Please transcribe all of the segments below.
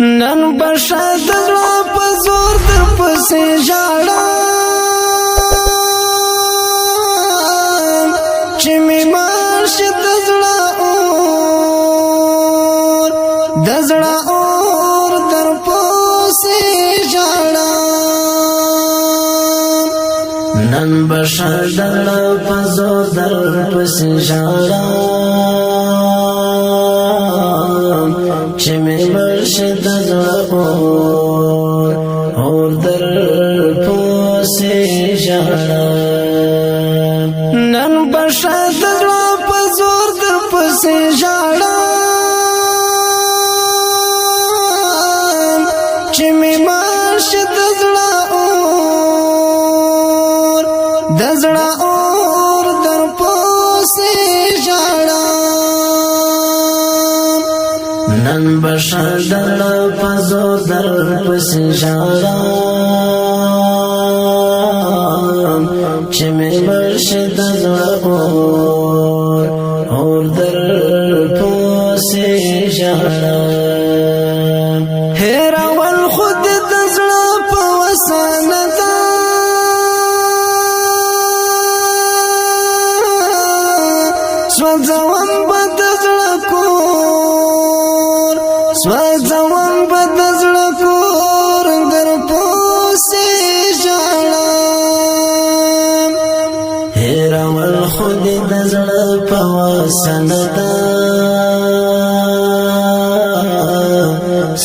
نن بشد زړه په زور در پسې ژاړم چې مې ماشي د زړه اور در پسې ژاړم نن بشد زړه په زور در پسې ژاړم چې مې ماشي د زړه اور در پسې ژاړم نن بشد زړه په زور در پسې ژاړم چې مې ماشي د زړه اور در پسې ژاړم نن بشد زړه په زور در پسې ژاړم چې مې ماشي د زړه اور در پسې ژاړم هېرول خود د زړه په وسانه ده سوځوم به د زړه کور سوځوم به د زړه کور در پسې ژاړم هېرول خود د زړه په وسانه ده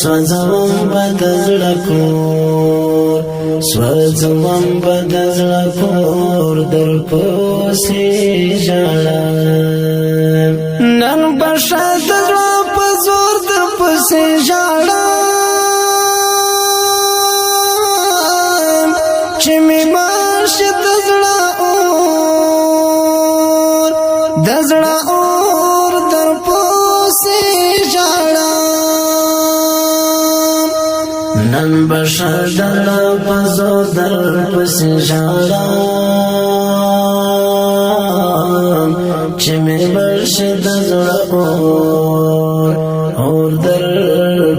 سوځوم به د زړه کور سوځوم به د زړه کور در پسې ژاړم نن بشد زړه په زور در پسې ژاړم چې مې ماشي د زړه اور در پسې ژاړم نن بشد زړه په زور در پسې ژاړم چې مې ماشي د زړه اور در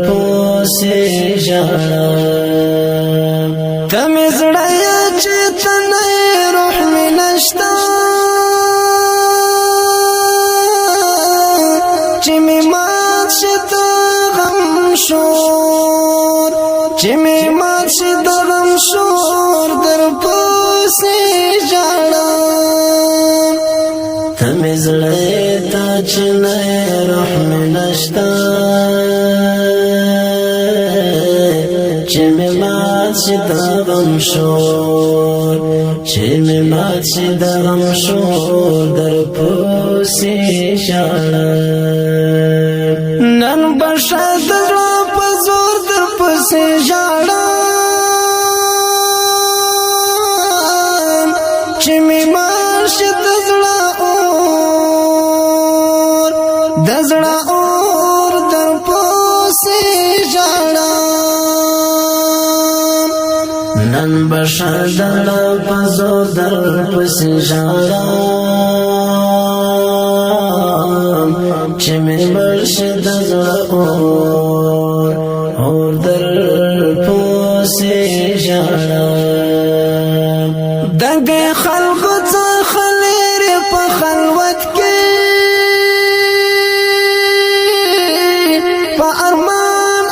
پسې ژاړم ته مې زړه یې چې ته نه یې روح مې نشته چې مې مات شي د غم شور چې مې مات شي د غم شور در پسې ژاړم ته مې زړه یې ته چې نه یې روح مې نشته چې مې مات شي د غم شور چې مې مات شي د غم شور در پسې ژاړم نن بشد زړه په زور در پسې ژاړم چې مې ماشي د زړه اور در پسې ژاړم نن بشد زړه په زور در پسې ژاړم چې مې ماشي د زړه اور در پسې ژاړم دغه خلکو څخه لرې په خلوت کې په ارمان